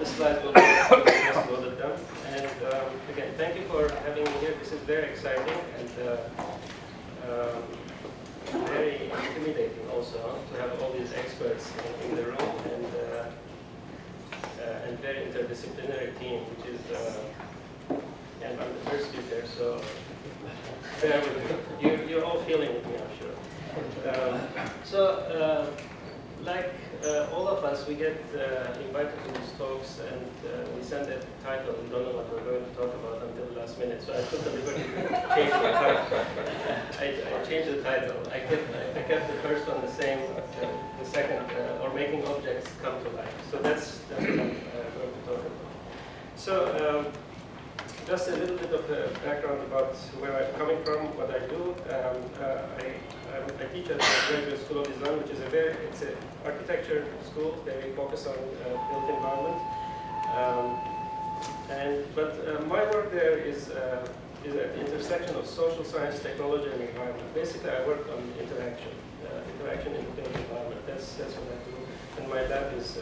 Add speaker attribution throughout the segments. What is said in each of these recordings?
Speaker 1: the slides will be just loaded down. And again, thank you for having me here. This is very exciting and very intimidating also to have all these experts in the room and very interdisciplinary team, which is, and I'm the first speaker, so bear with me. You're all feeling with me, I'm sure. Like all of us, we get invited to these talks and we send a title. We don't know what we're going to talk about until the last minute. So I took the liberty to change the title. I changed the title. I kept the first one the same, the second, or making objects come to life. So that's what I'm going to talk about. So just a little bit of background about where I'm coming from, what I do. I teach at the Graduate School of Design, which is it's an architecture school, very focused on built environment. But my work there is at the intersection of social science, technology, and environment. Basically, I work on interaction in the built environment. That's what I do. And my lab is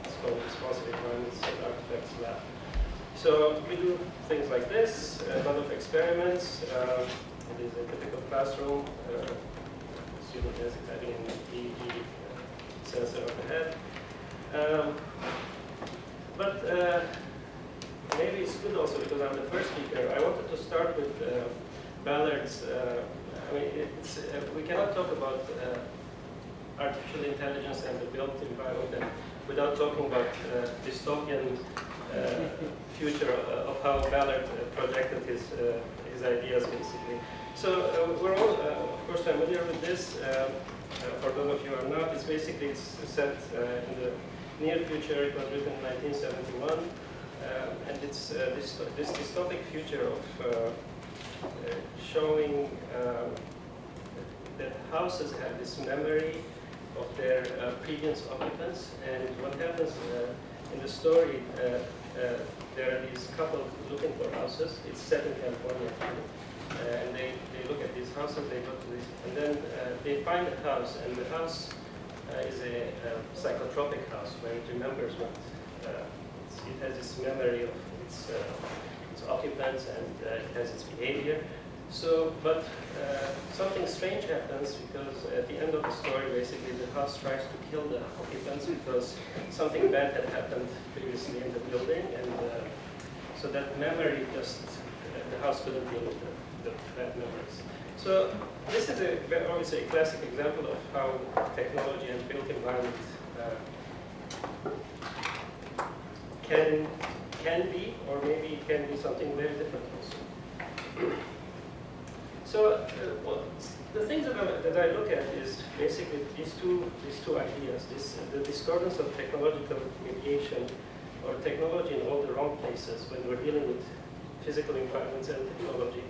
Speaker 1: it's called Responsive Environments and Architects Lab. So we do things like this, a lot of experiments. It is a typical classroom. Student is having an EEG sensor on the head. But maybe it's good also because I'm the first speaker. I wanted to start with Ballard's. I mean, we cannot talk about artificial intelligence and the built environment without talking about dystopian future of how Ballard projected his ideas, basically. So we're all, of course, familiar with this. For those of you who are not, it's set in the near future. It was written in 1971, and it's this dystopic future of showing that houses have this memory of their previous occupants, and what happens in the story, there are these couple looking for houses. It's set in California, and they look at these houses, they go to this, and then they find a house, and the house is a psychotropic house where it remembers what, it has this memory of its occupants, and it has its behavior. So, but something strange happens because at the end of the story, basically, the house tries to kill the occupants because something bad had happened previously in the building, and so that memory the house couldn't deal with the bad memories. So this is obviously a classic example of how technology and built environment can be, or maybe it can be something very different also. So the things that I look at is basically these two ideas: the discordance of technological mediation, or technology in all the wrong places when we're dealing with physical environments and technology,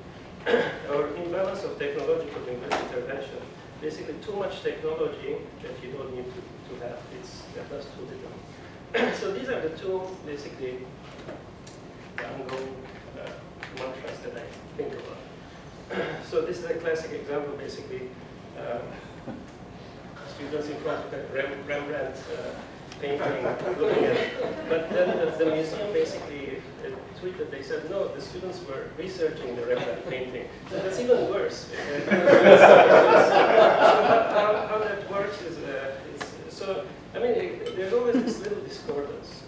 Speaker 1: or imbalance of technological intervention. Basically, too much technology that you don't need to have. That's too little. So these are the two basically ongoing mantras that I think about. So this is a classic example, basically, students in front of a Rembrandt painting looking at it. But then the museum basically tweeted, they said, no, the students were researching the Rembrandt painting. So that's even worse. So how that works is, so, I mean, there's always this little discordance.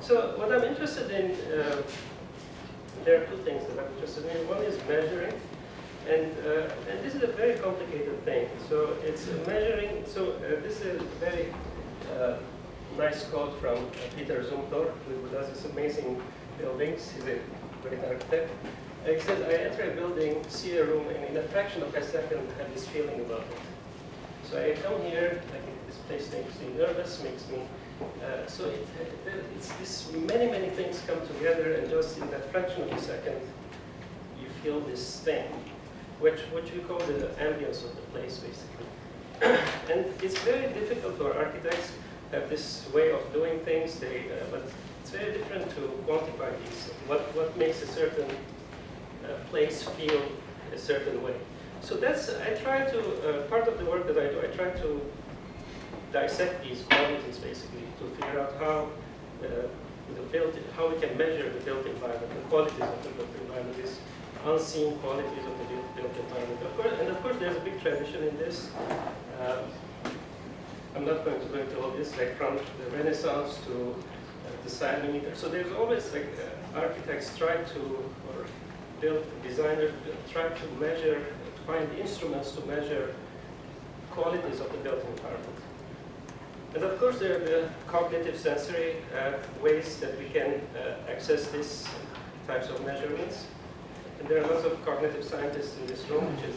Speaker 1: So what I'm interested in, there are two things that I'm interested in. One is measuring, and this is a very complicated thing. So it's measuring. So this is a very nice quote from Peter Zumthor, who does these amazing buildings. He's a great architect. He says, I enter a building, see a room, and in a fraction of a second, have this feeling about it. So I come here, I think this place makes me nervous, makes me. So it's this many things come together, and just in that fraction of a second, you feel this thing, which we call the ambience of the place, basically. And it's very difficult for architects to have this way of doing things. But it's very different to quantify these. What makes a certain place feel a certain way? So I try to part of the work that I do. I try to dissect these qualities basically to figure out how how we can measure the built environment, the qualities of the built environment, these unseen qualities of the built environment. Of course, there's a big tradition in this. I'm not going to go into all this, like from the Renaissance to the centimeter. So there's always like architects try to, or designers try to measure, to find instruments to measure qualities of the built environment. And of course, there are the cognitive sensory ways that we can access these types of measurements. And there are lots of cognitive scientists in this room, which is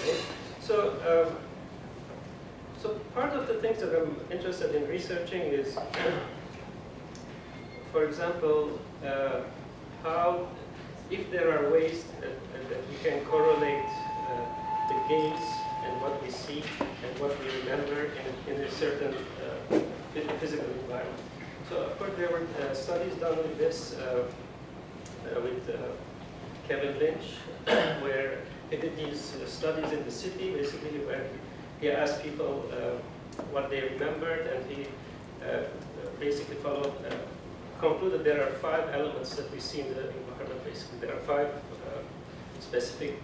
Speaker 1: great. So, so part of the things that I'm interested in researching is, for example, how, if there are ways that we can correlate the gaze and what we see and what we remember in a certain physical environment. So of course there were studies done with this, with Kevin Lynch, where he did these studies in the city, basically where he asked people what they remembered, and he basically concluded there are 5 elements that we see in the environment, basically. There are 5 specific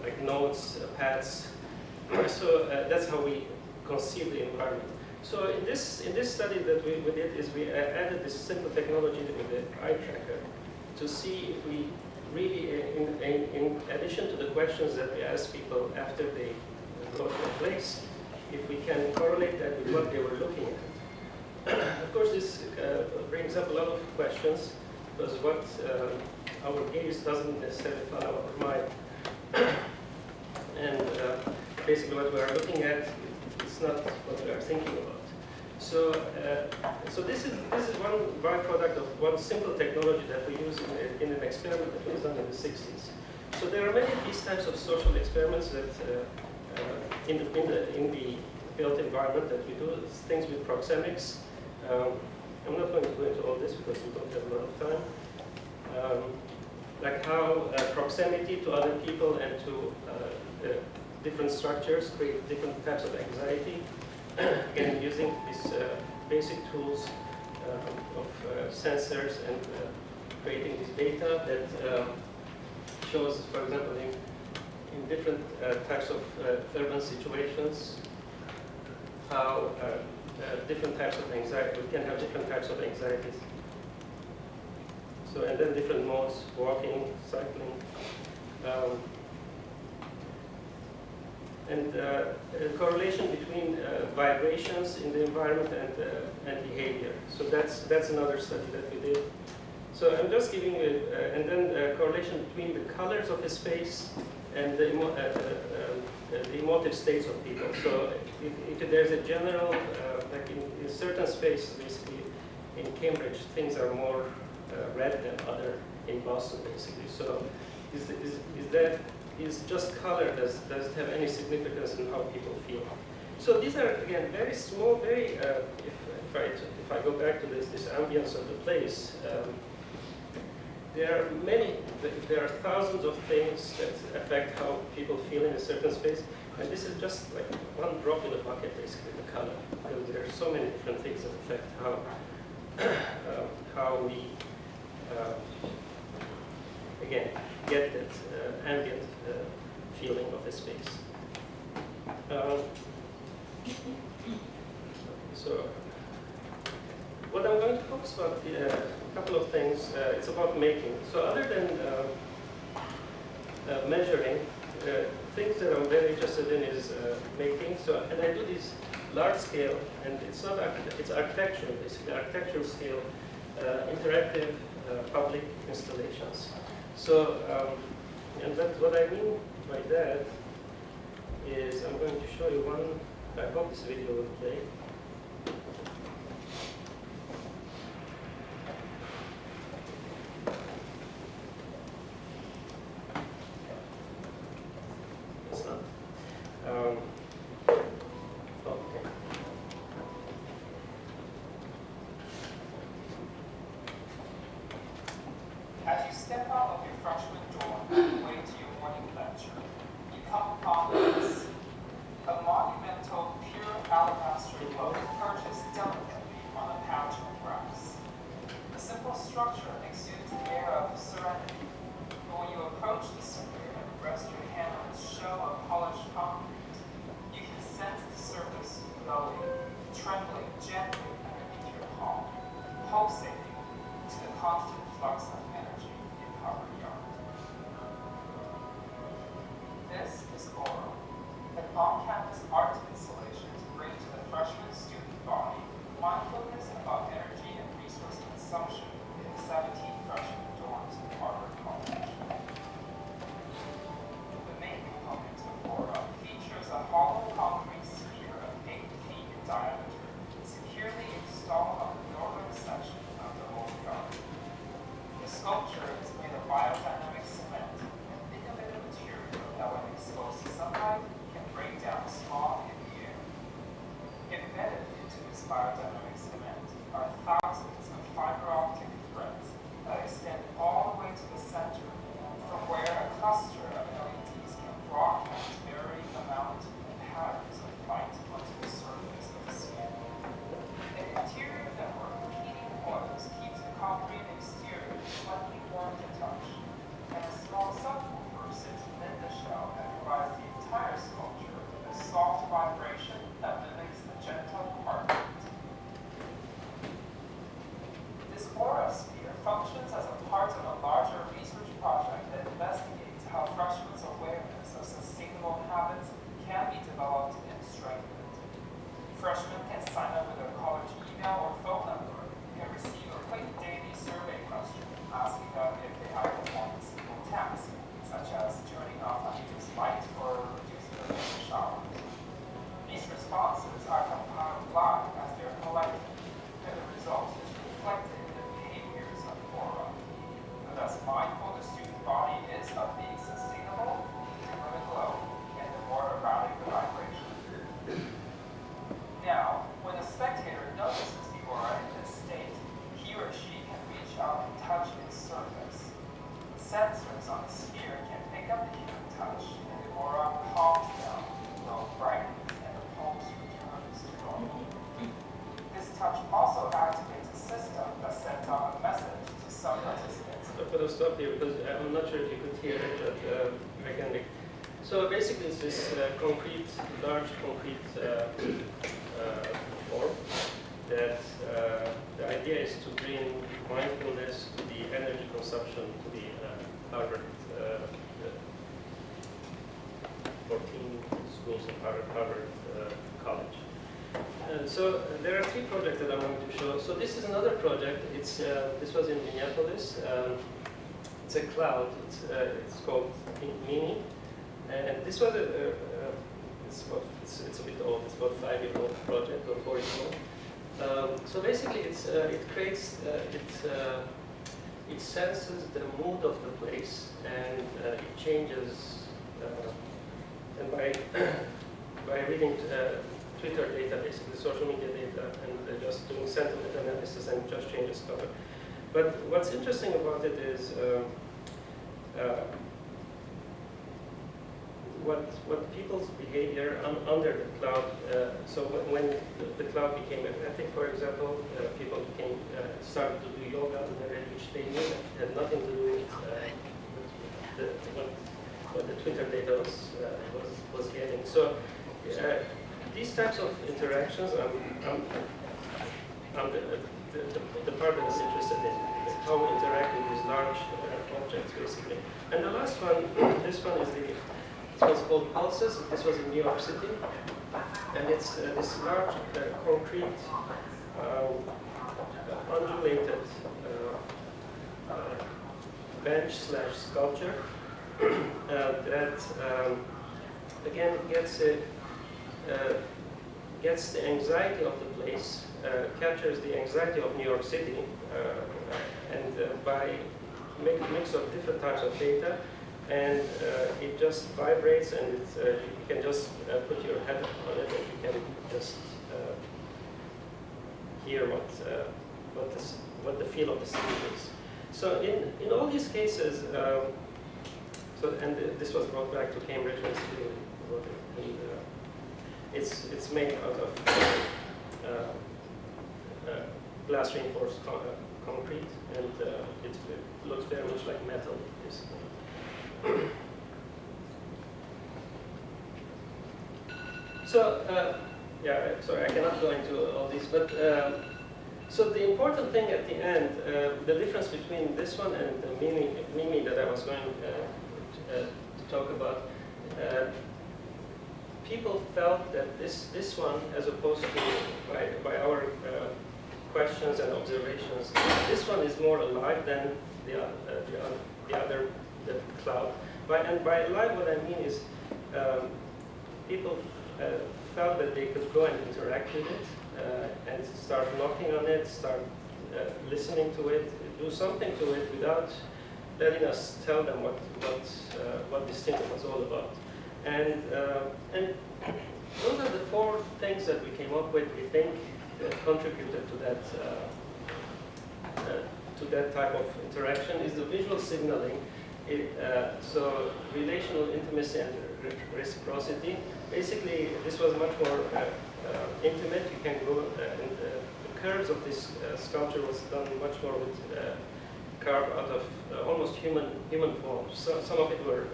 Speaker 1: like nodes, paths. So that's how we conceive the environment. So in this study that we did is we added this simple technology with the eye tracker to see if we really, in addition to the questions that we ask people after they go to a place, if we can correlate that with what they were looking at. Of course, this brings up a lot of questions, because what our gaze doesn't necessarily follow our mind. And basically what we are looking at is not what we are thinking about. So, so this is one byproduct of one simple technology that we use in an experiment that was done in the 60s. So there are many of these types of social experiments that in the built environment that we do, things with proxemics. I'm not going to go into all this because we don't have a lot of time. Like how proximity to other people and to different structures create different types of anxiety. Again, using these basic tools of sensors and creating this data that shows, for example, in different types of urban situations, how different types of anxiety, we can have different types of anxieties. So, and then different modes, walking, cycling. And correlation between vibrations in the environment and behavior. So that's another study that we did. So I'm just giving you, and then correlation between the colors of a space and the emotive states of people. So if there's a general, like in certain spaces, basically in Cambridge, things are more red than other in Boston, basically. So is just color, does it have any significance in how people feel? So these are, again, very small, very, if I go back to this ambience of the place, there are many, there are thousands of things that affect how people feel in a certain space, and this is just like one drop in the bucket, basically, the color, because there are so many different things that affect how we, again, get that ambient feeling of a space. So, what I'm going to focus about a couple of things. It's about making. So, other than measuring, things that I'm very interested in is making. So, and I do these large scale, and it's not it's architectural, basically architectural scale, interactive public installations. So, and what I mean by that is I'm going to show you one. I hope this video will play. It's not. Okay.
Speaker 2: As you step out of your freshman dorm on the way to your morning lecture, you come upon this, a monumental pure alabaster securely installed on the northern section of the old yard. The sculpture is made of biodynamic cement, an innovative material that when exposed to sunlight can break down smog in the air. Embedded into this biodynamic cement are thousands of fiber optic threads that extend all the way to the center, from where a cluster of LEDs can broadcast varying amounts and patterns of light onto the surface of the skin. An interior network of heating coils keeps the concrete exterior slightly warm to touch, and a small subwoofer sits within the shell and provides the entire sculpture with a soft vibration that mimics a gentle heartbeat. This aura sphere functions as a part of a larger research project that investigates how freshmen awareness of sustainable habits can be developed and strengthened. Freshmen can sign up with a college email or phone number and receive a quick daily survey question asking them if they have performed a simple task, such as turning off unused light or reducing the number of showers. These responses are compiled live as they are collected, and the result is reflected in the behaviors of the aura. And thus mindful the student body is of being sustainable, the dimmer the glow, and the more erratic the vibration. Now, when a spectator notices the aura in this state, he or she can reach out and touch its surface. Sensors on the sphere can pick up the human touch, and the aura calms down, glow brightens, and the pulse returns to normal. This touch also activates a system that sends out a message to some participants.
Speaker 1: But I'll stop here because I'm not sure if you could hear it, but I can make. So basically, it's this large concrete form that the idea is to bring mindfulness to the energy consumption to the Harvard 14 schools of Harvard College. So there are three projects that I'm going to show. So this is another project. It's this was in Minneapolis. It's a cloud. It's called Mini, and this was it's a bit old. It's about 5-year-old project or 4-year-old. So basically, it creates it senses the mood of the place, and it changes. And by reading Twitter data, basically social media data, and just doing sentiment analysis, and just changes color. But what's interesting about it is what people's behavior under the cloud. So when the cloud became magnetic, for example, people started to do yoga under it, which they knew had nothing to do with what the Twitter data was getting. So these types of interactions, the part that I'm interested in, how we interact with these large objects, basically. And the last one, this one is this was called Pulses. This was in New York City, and it's this large concrete, undulated bench/sculpture that again gets the anxiety of the place, captures the anxiety of New York City, and by making a mix of different types of data, and it just vibrates, and you can just put your head on it, and you can just hear what the feel of the city is. So in all these cases, this was brought back to Cambridge Institute, and it's made out of glass reinforced concrete, and it looks very much like metal. So sorry, I cannot go into all these, but so the important thing at the end, the difference between this one and the Mimi that I was going to talk about, people felt that this one, as opposed to by our questions and observations, this one is more alive than the cloud. And by alive, what I mean is people felt that they could go and interact with it, and start knocking on it, start listening to it, do something to it without letting us tell them what this thing was all about. And those are the four things that we came up with, we think, that contributed to that type of interaction. Is the visual signaling. So relational intimacy and reciprocity. Basically, this was much more intimate. You can go, and the curves of this sculpture was done much more with carved out of almost human forms. So some of it were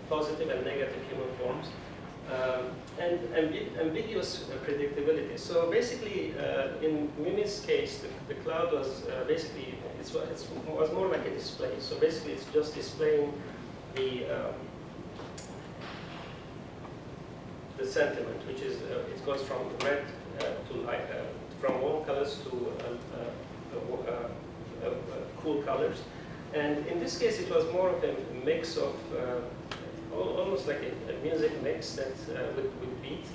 Speaker 1: positive and negative human forms. And ambiguous predictability. So basically, in Mimi's case, the cloud was basically, it was more like a display. So basically, it's just displaying the sentiment, which is, it goes from red to from warm colors to cool colors. And in this case, it was more of a mix of almost like a music mix that with beat,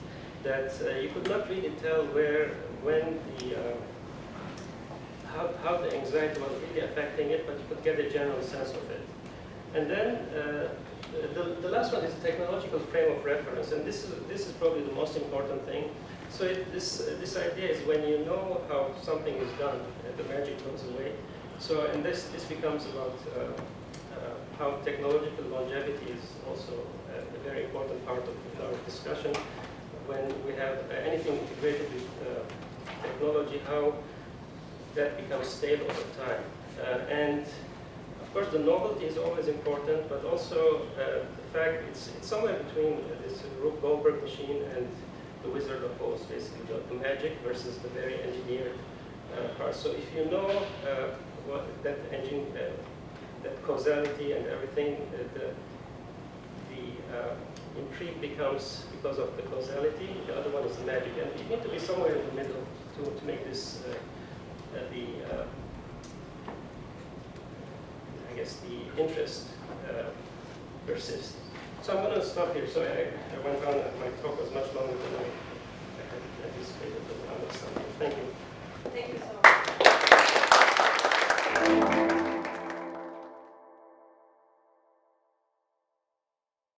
Speaker 1: that you could not really tell how the anxiety was really affecting it, but you could get a general sense of it. And then the last one is technological frame of reference, and this is probably the most important thing. So this idea is when you know how something is done, the magic goes away. So and this becomes about how technological longevity is also a very important part of our discussion. When we have anything integrated with technology, how that becomes stable over time. And of course, the novelty is always important, but also the fact it's somewhere between this Rube Goldberg machine and the Wizard of Oz, basically the magic versus the very engineered part. So if you know what that engine, that causality and everything, the intrigue becomes because of the causality. The other one is the magic, and you need to be somewhere in the middle to make this I guess the interest persist. So I'm going to stop here. So I went on